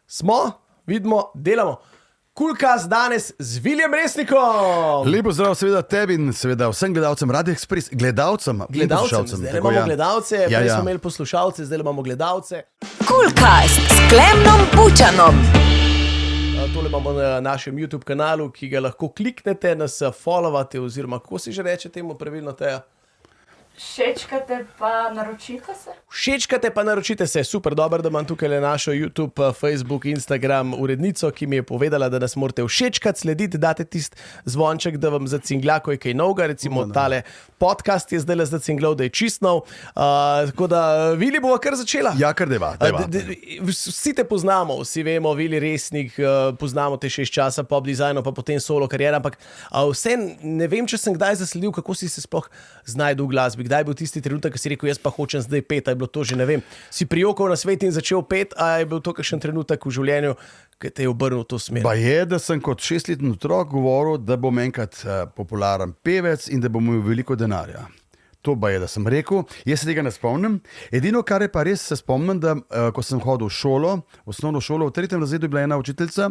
Smo, vidimo, delamo. Kulkast danes z Viljem Resnikom. Lepo zdrav seveda tebi in seveda vsem gledalcem Radio Express, gledalcem in poslušalcem. Zdaj imamo gledalce, prej smo imeli poslušalce, zdaj imamo gledalce. Kulkast s Klemnom Bučanom. Tole imamo na našem YouTube kanalu, ki ga lahko kliknete, nas followate oziroma kako si že reče temu pravilno, Teja? Všečkate pa naročite se? Všečkate pa naročite se. Super, dobro, da imam tukaj le našo YouTube, Facebook, Instagram urednico, ki mi je povedala, da nas morate všečkati, slediti, date tist zvonček, da vam zacingla, ko je kaj novega. Recimo tale podcast je zdaj le zacinglal, da je čist nov. Tako da, Vili, bova kar začela. Ja, kar deva. Vsi te poznamo, vsi vemo, Vili Resnik, poznamo te še iz časa pop dizajna, pa potem solo karijera, ampak vse ne vem, če sem kdaj zasledil, kako si se sploh znajdel v glasbi. Kdaj je bil tisti trenutek, ko si rekel, jaz pa hočem zdaj pet, a je bilo to že, ne vem, si prijokal na svet in začel pet, a je bil to kakšen trenutek v življenju, ki te je obrnil v to smer? Pa je, da sem kot 6-letni otrok govoril, da bom enkrat popularen pevec in da bom imel veliko denarja. To pa je, da sem rekel, jaz se tega ne spomnim. Edino, kar je pa res se spomnim, da ko sem hodil v šolo, v osnovno šolo, v 3. razredu je bila ena učiteljica,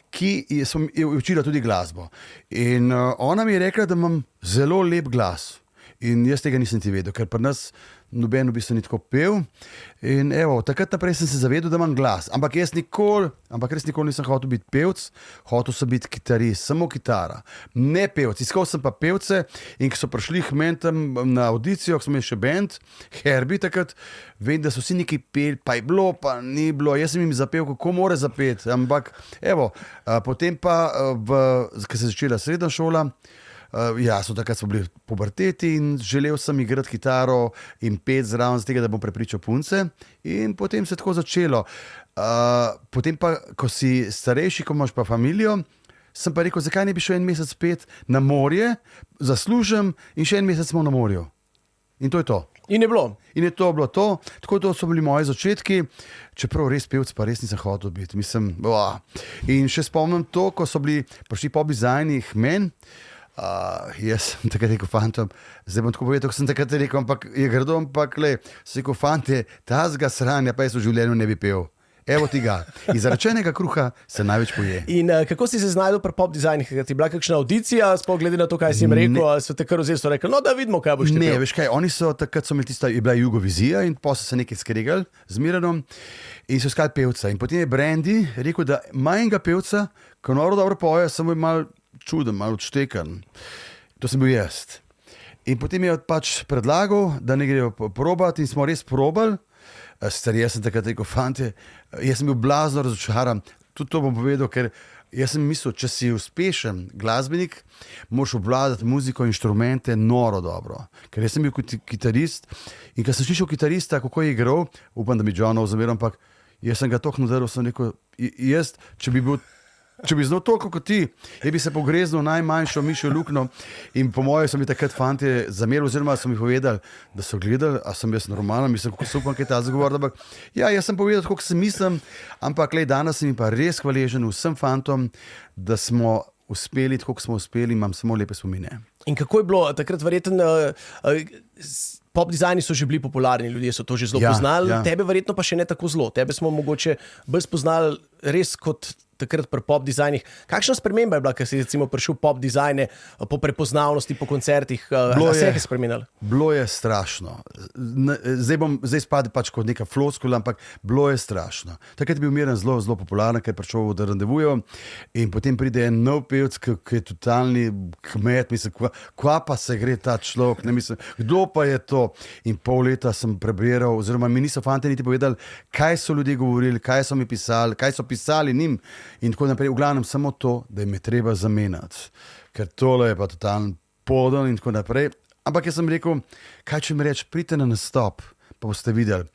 ki je učila tudi glasbo. In ona mi je rekla, da imam zelo lep glas. In jaz tega nisem ti vedel, ker pri nas noben v bistvu ni tako pel. In evo, takrat naprej sem se zavedel, da imam glas. Ampak res nikoli nisem hotel biti pevc, hotel sem biti kitarist, samo kitara. Ne pevc, iskal sem pa pevce in ko so prišli k meni tam na audicijo, ko smo imeli še band, Herbie takrat, vem, da so vsi neki peli, pa je bilo, pa ni bilo. Jaz sem jim zapel, kako more zapeti. Ampak evo, potem pa, ko se je začela srednja šola, takrat smo bili puberteti in želel sem igrati kitaro in pet zraven z tega, da bom prepričal punce, in potem se je tako začelo. Potem pa, ko si starejši, ko imaš pa familijo, sem pa rekel, zakaj ne bi šel en mesec pet na morje, zaslužim in še en mesec smo na morju. In to je to. In je bilo. In je to bilo to. Tako to so bili moji začetki, čeprav res pevc pa res nisem hotel biti. In še spomnim to, ko so bili prišli pop dizajni men. Jaz sem takrat rekel fantom, zdaj bom tako povedal, ko sem takrat rekel, ampak je grdo, ampak sem rekel, fante, tazga sranja, pa jaz v življenju ne bi pel. Evo ti ga. Iz zaračenega kruha se največ poje. In kako si se znajdel pri pop dizajnih? Ti bila kakšna audicija, sploh glede na to, kaj si jim rekel, ali so te kar vzeli, so rekli, no da vidimo, kaj boš ti pel. Ne, veš kaj, oni so takrat so imeli tista, je bila Jugovizija in pa so se nekaj skregali z Miranom in so iskali pevca. In potem je Brandy rekel, da manjega pevca, ko noro dobro poje, samo je malo čuden, malo odštekan. To sem bil jaz. In potem je pač predlagal, da ne grejo probati in smo res probali. Stari, jaz sem takrat rekel, fante, jaz sem bil blazno razočaran. Tudi to bom povedal, ker jaz sem mislil, če si uspešen glasbenik, moraš obvladati muziko, inštrumente noro dobro. Ker jaz sem bil kitarist in ko sem slišal kitarista, kako je igral, upam, da mi Johnov zameral, ampak jaz sem ga toliko nadaril, sem rekel, jaz, če bi znal toliko kot ti, je bi se pogreznil najmanjšo mišjo luknjo in po moje so mi takrat fantje zamerili, oziroma so mi povedali, da so gledali, a sem jaz normalen, mislim, kako se upam, kaj ta zagovoril, ampak ja, jaz sem povedal, kako se mislim, ampak danes sem mi pa res hvaležen vsem fantom, da smo uspeli, tako smo uspeli, imam samo lepe spomine. In kako je bilo takrat verjetno, pop dizajni so že bili popularni, ljudje so to že zelo poznali, tebe verjetno pa še ne tako zelo, tebe smo mogoče bolj spoznali res kot takrat pri pop dizajnih. Kakšna sprememba je bila, ker si recimo prišel pop dizajne po prepoznavnosti, po koncertih? Se je spremenilo? Bilo je strašno. Zdaj spade pač kot neka floskula, ampak bilo je strašno. Takrat je bil Miran zelo, zelo popularen, ker je prišel v randevujo in potem pride en nov pevc, ki je totalni kmet, mislim, kva pa se gre ta človek, ne mislim, kdo pa je to? In pol leta sem prebiral, oziroma mi niso fante niti povedali, kaj so ljudje govorili, kaj so mi pisali, kaj so pisali njim. In tako naprej, v glavnem samo to, da jim je treba zamenjati, ker tole je pa totalno podon in tako naprej. Ampak jaz sem rekel, kaj če mi reči, pridite na nastop, pa boste videli.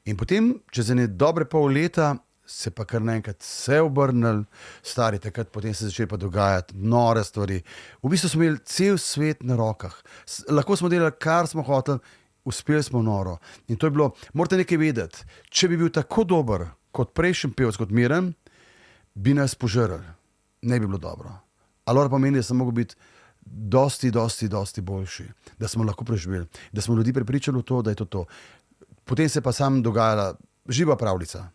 In potem, čez ene dobre pol leta, se pa kar naenkrat vse obrnili, stari takrat, potem se začeli pa dogajati nore stvari. V bistvu smo imeli cel svet na rokah. Lahko smo delali, kar smo hoteli, uspeli smo noro. In to je bilo, morate nekaj vedeti, če bi bil tako dober kot prejšnji pevec, kot Miran, bi nas požrli. Ne bi bilo dobro. Ali pomeni, da sem mogel biti dosti boljši, da smo lahko preživeli, da smo ljudi prepričali v to, da je to. Potem se pa sam dogajala živa pravljica.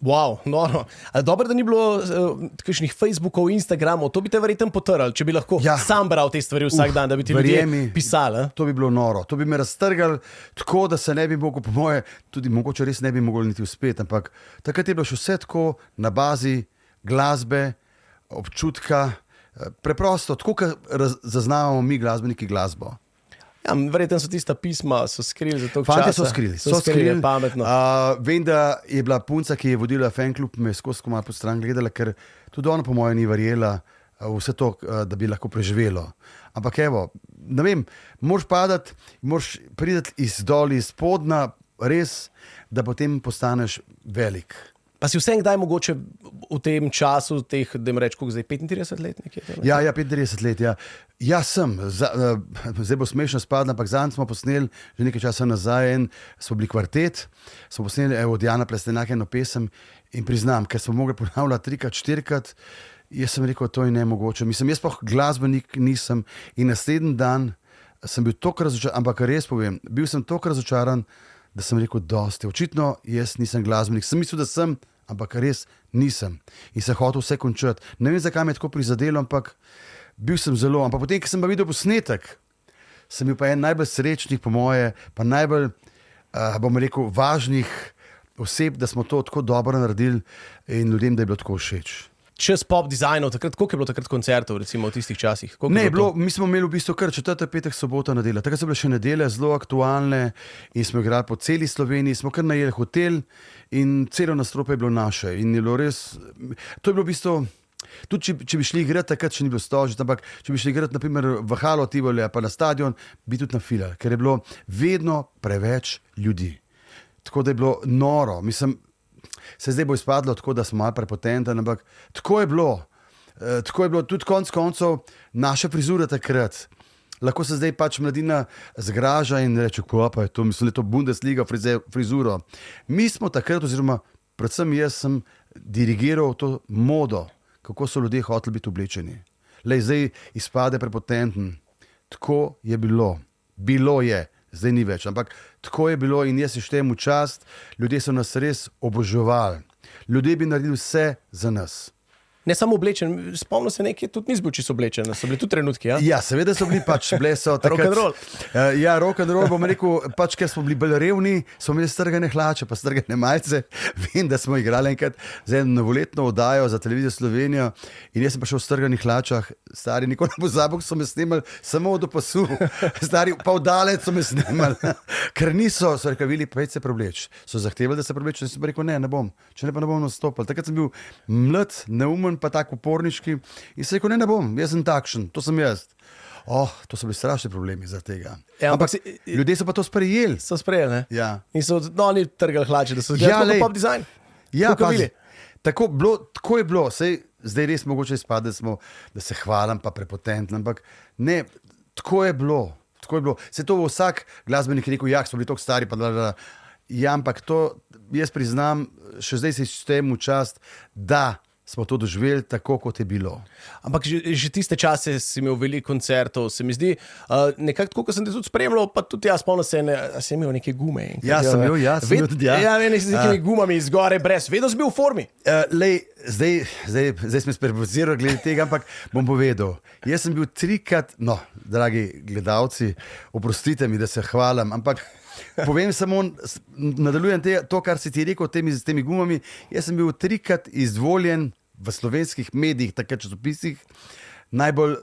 Wow, noro. Dobro, da ni bilo kakšnih Facebookov, Instagramov, to bi te verjetno potrl, če bi lahko sam bral te stvari vsak dan, da bi ti ljudje pisali. To bi bilo noro, to bi me raztrgali tako, da se ne bi mogel, po moje, tudi mogoče res ne bi mogel niti uspeti, ampak takrat je bilo še vse tako na bazi glasbe, občutka, preprosto, tako, kot zaznavamo mi glasbeniki glasbo. Ja, verjetno so tista pisma, so skrili za to časa. Fantje so skrili, pametno. Vem, da je bila punca, ki je vodila fanklub, me je skozi malo po stran gledala, ker tudi ona po mojem ni verjela vse to, da bi lahko preživelo. Ampak evo, ne vem, moraš padati, moraš priti iz dol, iz spodna, res, da potem postaneš velik. Pa si vsem kdaj mogoče v tem času, teh, da jim reč, koliko zdaj, 35 let nekje? Ja, 35 let, ja. Ja, sem. Zdaj bo smešno spadla, ampak zanj smo posneli že nekaj časa nazaj, smo bili kvartet, smo posneli od Jana Plestenaka eno pesem in priznam, ker smo mogli ponavljati 3-krat, 4-krat, jaz sem rekel, to je nemogoče. Mislim, jaz pa glasbenik nisem in naslednji dan sem bil toliko razočaran, ampak res povem, bil sem toliko razočaran, da sem rekel, dosti. Očitno jaz nisem glasbenik. Sem mislil, da sem, ampak res nisem. In se hotel vse končati. Ne vem, zakaj me je tako prizadelo, ampak bil sem zelo. Ampak potem, ko sem pa videl posnetek, sem bil pa en najbolj srečnih, po moje, pa najbolj, bom rekel, važnih oseb, da smo to tako dobro naredili in ljudem, da je bilo tako všeč. Čez pop dizajnov, koliko je bilo takrat koncertov, recimo v tistih časih? Mi smo imeli v bistvu kar četrtek, petek, sobota, nedelja. Takrat so bile še nedelje zelo aktualne in smo igrali po celi Sloveniji, smo kar najeli hotel in celo nastrope je bilo naše. In je bilo res, to je bilo v bistvu, tudi če bi šli igrati, takrat še ni bilo stožic, ampak če bi šli igrati naprimer v Halo Tivoli pa na stadion, bi tudi nafilali, ker je bilo vedno preveč ljudi. Tako da je bilo noro, mislim, se zdaj bo izpadlo tako, da smo malo prepotentni, ampak tako je bilo. Tako je bilo tudi konec koncev naša frizura takrat. Lahko se zdaj pač mladina zgraža in reče, ko pa je to, mislim, da je to Bundesliga frizuro. Mi smo takrat, oziroma predvsem jaz sem dirigiral to modo, kako so ljudje hoteli biti oblečeni. Lej, zdaj izpade prepotenten. Tako je bilo. Bilo je. Zdaj ni več, ampak tako je bilo in jaz si štejem v čast, ljudje so nas res oboževali. Ljudje bi naredili vse za nas. Ne samo oblečen, spomnim se nekaj, tudi nisem bil čisto oblečen, so bili tudi trenutki, ja? Ja, seveda so bili pač, bile so takrat. Rock and roll. Ja, rock and roll, bom rekel, pač ker smo bili bolj revni, smo imeli strgane hlače, pa strgane majice. Vem, da smo igrali enkrat za eno novoletno oddajo za televizijo Slovenijo in jaz sem prišel v strganih hlačah, stari, nikoli ne pozabil, so me snemali samo do pasu, stari, pa vdalec so me snemali, ker niso, so rekavili, pa se prevleč. So zahtevali, da se prevleč, in sem rekel, ne bom, če ne pa ne bom nastopil. Takrat sem bil mlad, neumen, pa tako uporniški in se rekel, ne bom, jaz sem takšen, to sem jaz. To so bili strašni problemi za tega. Ja, ampak ljudje so pa to sprejeli. So sprejeli, ne? Ja. In so oni trgali hlače, da so gledali pop dizajn. Ja, tako je bilo, sej zdaj res mogoče izpade, da se hvalim pa prepotenten, ampak ne, tako je bilo. Se to vsak glasbenik rekel, smo bili toliko stari, pa ja, ampak to jaz priznam, še zdaj si štejem v čast, da smo to doživeli tako, kot je bilo. Ampak že tiste čase si imel veliko koncertov, se mi zdi, nekako tako, ko sem te tudi spremljal, pa tudi jaz spomnim se, sem imel neke gume. Sem imel tudi. Ja, ne, z nekimi gumami zgore, brez, vedno si bil v formi. Zdaj smo sprovocirali glede tega, ampak bom povedal. Jaz sem bil 3-krat, dragi gledalci, oprostite mi, da se hvalim, ampak povem samo, nadaljujem to, kar si ti rekel s temi gumami. Jaz sem bil 3-krat izvoljen v slovenskih medijih, takrat časopisih, najbolj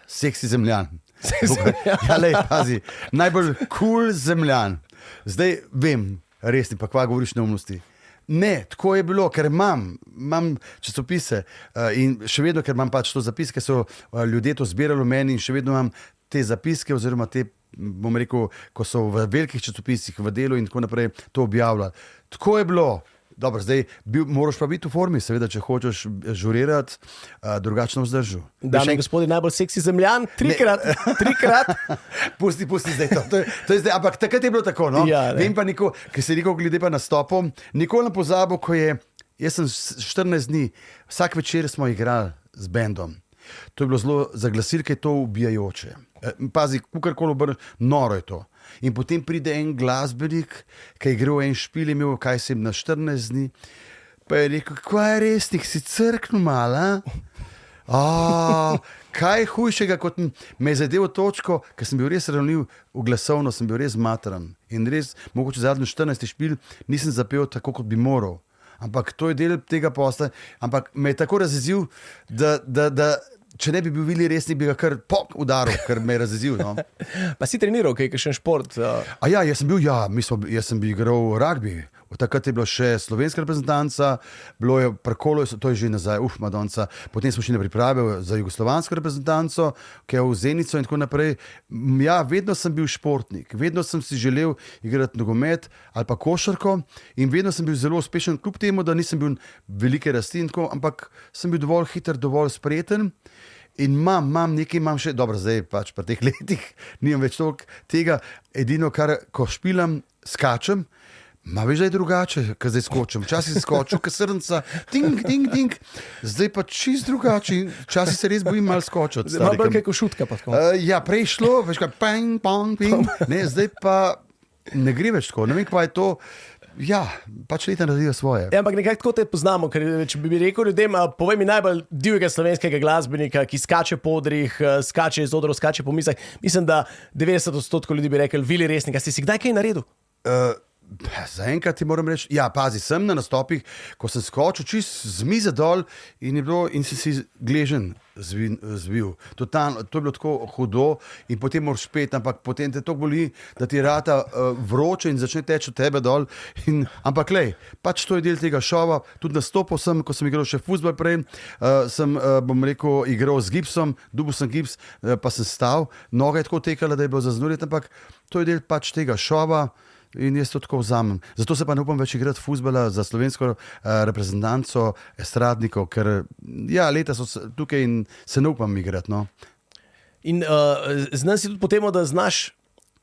seksi zemljan. Ja, lej, pazi, najbolj cool zemljan. Zdaj vem, resni, pa kva govoriš neumnosti. Ne, tako je bilo, ker imam časopise in še vedno, ker imam pač to zapiske, so ljudje to zbirali v meni in še vedno imam te zapiske oziroma te, bom rekel, ko so v velikih časopisih, v Delu in tako naprej to objavljali. Tako je bilo. Dobro, zdaj moraš pa biti v formi, seveda, če hočeš žurirati, drugačno vzdržu. Dame in gospodje, najbolj seksi zemljan, 3-krat. Pusti zdaj to. To je zdaj, ampak takrat je bilo tako, no? Ja, vem pa, ker si rekel glede pa nastopom, nikoli ne pozabil, jaz sem 14 dni, vsak večer smo igrali z bendom. To je bilo zelo, za glasilke je to ubijajoče. Pazi, kukarkoli obrneš, noro je to. In potem pride en glasbenik, ki je igral en špil, imel kaj sem na 14 dni, Pa je rekel, kaj je resnik, si crknil malo, kaj hujšega, kot me je zadev točko, ker sem bil res ravnljiv v glasovno, sem bil res matran. In res, mogoče zadnji 14. špil nisem zapel tako, kot bi moral. Ampak to je del tega posla, ampak me je tako razjezil, da če ne bi bil Vili Resnik, bi ga kar udaril, ker me je razjezil. No. Pa si treniral, kaj kakšen šport? Jaz sem bil igral rugby. Od takrat je bila še slovenska reprezentanca, bilo je prekolo, to je že nazaj, Madonca. Potem smo šli na priprave za jugoslovansko reprezentanco, ki je v Zenico in tako naprej. Ja, vedno sem bil športnik, vedno sem si želel igrati nogomet ali pa košarko in vedno sem bil zelo uspešen, kljub temu, da nisem bil velike rasti, ampak sem bil dovolj hiter, dovolj spreten. In imam še, dobro, zdaj pač po teh letih nimam več toliko tega, edino, kar ko špilam, skačem. Veš, da je drugače, ko zdaj skočim. Včasih skočil, ker srnca, ting. Zdaj pa čist drugače. Včasih se res bojim malo skočiti. Malo bolj kaj košutka pa tako. Prej šlo, veš kaj, ping, pong, ping. Ne, zdaj pa ne gre več tako. Ne vem, kaj je to. Ja, pač leta naredijo svoje. Ampak nekako tako te poznamo, ker če bi rekel ljudem, povej mi najbolj divjega slovenskega glasbenika, ki skače po odrih, skače iz odrov, skače po mizah. Mislim, da 90% ljudi bi rekel, Vili Resnik, a si kdaj kaj naredil? Zaenkrat ti moram reči, pazi, sem na nastopih, ko sem skočil čist z mize dol in si gležen zvil. To je bilo tako hudo in potem moraš spet, ampak potem te to boli, da ti rata vroče in začne teči od tebe dol. Ampak lej, pač to je del tega šova. Tudi nastopil sem, ko sem igral še fuzbol prej, sem, igral z gipsom, dobil sem gips, pa sem stal. Noga je tako tekala, da je bilo zaznuriti, ampak to je del pač tega šova. In jaz to tako vzamem. Zato se pa ne upam več igrati fuzbala za slovensko reprezentanco estradnikov, ker leta so tukaj in se ne upam igrati. No. In znam si tudi po tem, da znaš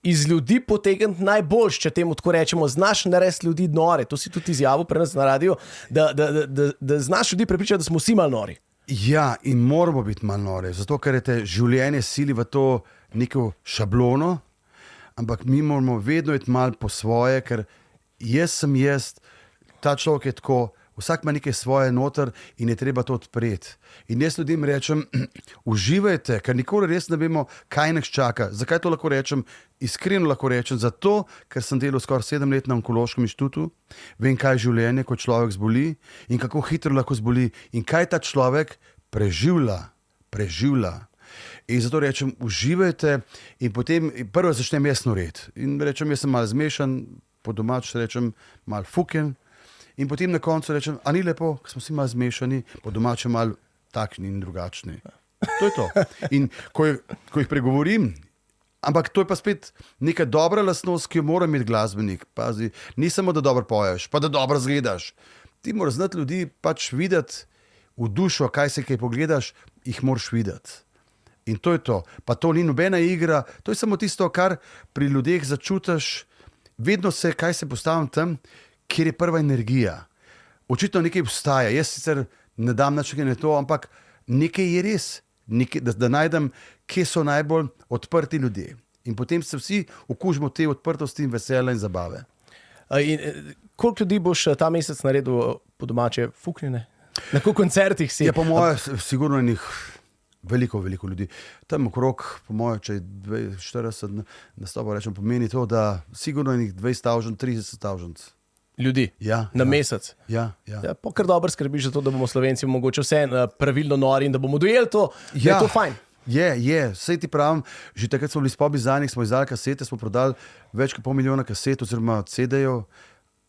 iz ljudi potegniti najboljš, če temu tako rečemo, znaš narediti ljudi nore. To si tudi izjavil pri nas na radiju, da znaš ljudi prepričati, da smo vsi malo nori. Ja, in moramo biti malo nori, zato ker je te življenje sili v to neko šablono. Ampak mi moramo vedno iti malo po svoje, ker jaz sem ta človek je tako, vsak ima nekaj svoje noter in je treba to odpreti. In jaz ljudem rečem, uživajte, ker nikoli res ne vemo, kaj nas čaka. Zakaj to lahko rečem? Iskreno lahko rečem, zato, ker sem delal skoraj 7 let na Onkološkem inštitutu, vem, kaj je življenje, ko človek zboli in kako hitro lahko zboli in kaj ta človek preživlja. In zato rečem, uživajte in potem prvo začnem jaz noreti. In rečem, jaz sem malo zmešan, po domač rečem, malo fuken. In potem na koncu rečem, a ni lepo, ko smo vsi malo zmešani, po domače malo takšni in drugačni. To je to. In ko jih pregovorim, ampak to je pa spet neka dobra lastnost, ki jo mora imeti glasbenik. Pazi, ni samo, da dobro poješ, pa da dobro zgledaš. Ti moraš znati ljudi pač videti v dušo, kaj se kaj pogledaš, jih moraš videti. In to je to. Pa to ni nobena igra, to je samo tisto, kar pri ljudeh začutiš, vedno kaj se postavim tam, kjer je prva energija. Očitno nekaj obstaja, jaz sicer ne dam nič na to, ampak nekaj je res, da najdem, kje so najbolj odprti ljudje. In potem se vsi okužimo te odprtosti in veselja in zabave. Koliko ljudi boš ta mesec naredil po domače fuknjene? Na koliko koncertih si? Ja, po moje, sigurno njih veliko ljudi. Tam okrog, po moje, če je 40 nastopov, rečem, pomeni to, da sigurno njih 20 000, 30 000. Ljudi? Na mesec? Ja. Pa kar dobro skrbiš za to, da bomo Slovenci mogoče vse pravilno nori in da bomo dojeli to, da je to fajn. Je, sej ti pravim, že takrat smo bili s Pobizajnih, smo izdali kasete, smo prodali več kot 500 000 kaset oziroma CD-jev.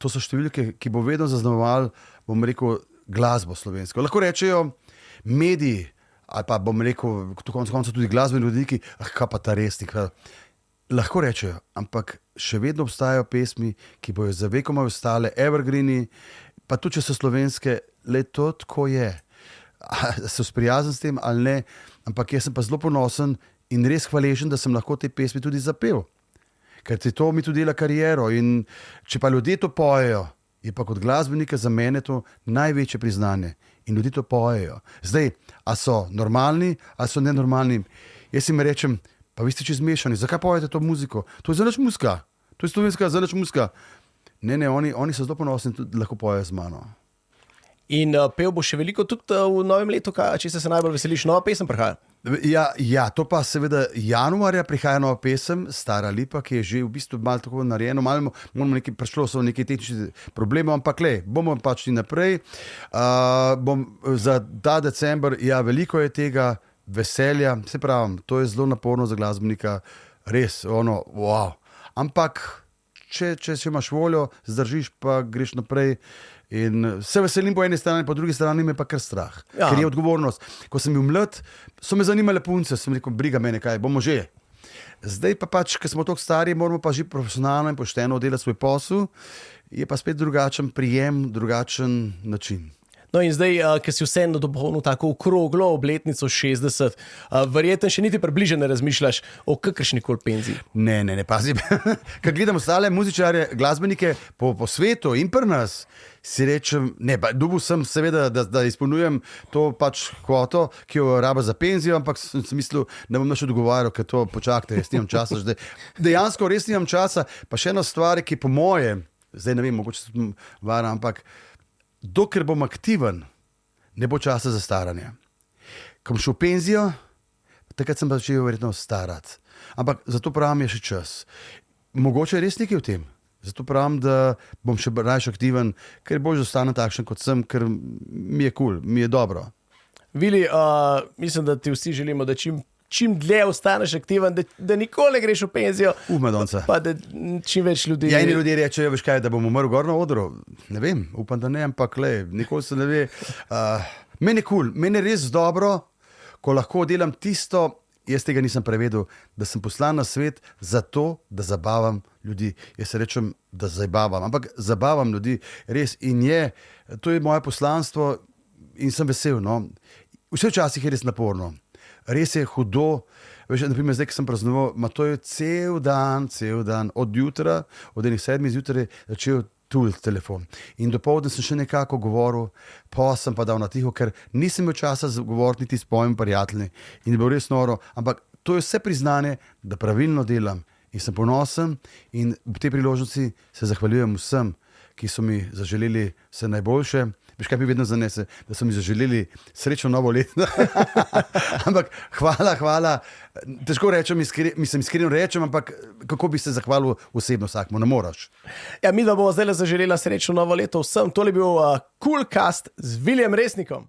To so številke, ki bo vedno zaznamovali, bom rekel, glasbo slovensko. Lahko rečejo mediji, ali pa bom rekel, konec tudi glasbeni ljudiki, kaj pa ta resnik. Lahko rečejo, ampak še vedno obstajajo pesmi, ki bojo za vekoma ostale, evergreeni, pa tudi če so slovenske, le to tako je. Se sprijazen s tem ali ne, ampak jaz sem pa zelo ponosen in res hvaležen, da sem lahko te pesmi tudi zapel. Ker ti to mi tudi dela kariero in če pa ljudje to pojejo, je pa kot glasbenika za mene to največje priznanje. In ljudje to pojejo. Zdaj, a so normalni, a so nenormalni? Jaz jim rečem, pa vi ste čisto zmešani, zakaj pojete to muziko? To je zelo muska, to je slovenska zelo muska. Ne, oni so zelo ponosni, tudi lahko pojejo z mano. In pel bo še veliko tudi v novem letu, če se najbolj veseliš, nova pesem prihaja. Ja, to pa seveda januarja prihaja nova pesem, Stara lipa, ki je že v bistvu malo tako narejeno, malo moramo nekaj, prišlo so neki tehnični problemi, ampak bomo pač šli naprej. Za ta december, ja, veliko je tega veselja, se pravim, to je zelo naporno za glasbenika, res, wow. Ampak, če imaš voljo, zdržiš pa greš naprej. In se veselim po eni strani, po drugi strani me pa kar strah, ker je odgovornost. Ko sem bil mlad, so me zanimale punce, sem rekel, briga mene, kaj bomo že. Zdaj pa pač, ker smo toliko stari, moramo pa že profesionalno in pošteno delati svoj posel, je pa spet drugačen prijem, drugačen način. No in zdaj, ker si vseeno dopolnil tako okroglo obletnico 60, verjetno še niti približno ne razmišljaš o kakršnikoli penziji. Ne, pazi. Ker gledam ostale muzičarje, glasbenike po svetu in pri nas, si rečem, dobil sem seveda, da izpolnjujem to pač kvoto, ki jo raba za penzijo, ampak sem si mislil, da bom še odgovarjal, ker to počakajte, res nimam časa. Dejansko res nimam časa, pa še ena stvar, ki po moje, zdaj ne vem, mogoče se varam, ampak dokler bom aktiven, ne bo časa za staranje. Ko bom šel v penzijo, takrat sem pa začel verjetno starati. Ampak zato pravim, je še čas. Mogoče je res nekaj v tem. Zato pravim, da bom še raje aktiven, ker bolj zostanem takšen, kot sem, ker mi je kul, mi je dobro. Vili, mislim, da ti vsi želimo, da čim dlje ostaneš aktiven, da nikoli ne greš v penzijo. Madonca. Pa da čim več ljudi. Ja, eni ljudje rečejo, veš kaj, da bom umrl gor na odru. Ne vem, upam, da ne, ampak nikoli se ne ve. Meni je kul, meni je res dobro, ko lahko delam tisto, jaz tega nisem prevedel, da sem poslan na svet zato, da zabavam ljudi. Jaz se rečem, da zabavam, ampak zabavam ljudi, res. In to je moje poslanstvo in sem vesel. No. Vse včasih je res naporno. Res je hudo, veš, naprimer zdaj, ki sem praznoval, to je cel dan, od jutra, od 7 zjutraj začel tuliti telefon. In dopoldne sem še nekako govoril, pa sem pa dal na tiho, ker nisem imel časa govoriti niti s mojimi prijatelji in je bilo res noro, ampak to je vse priznanje, da pravilno delam in sem ponosen in v tej priložnosti se zahvaljujem vsem, ki so mi zaželeli vse najboljše. Veš, kaj mi vedno zanese, da so mi zaželeli srečno novo leto. Ampak hvala. Težko rečem, iskreno rečem, ampak kako bi se zahvalil osebno vsakmu, ne moraš. Ja, mi da bomo zdaj zaželela srečno novo leto vsem. Tole je bil Coolcast z Vilijem Resnikom.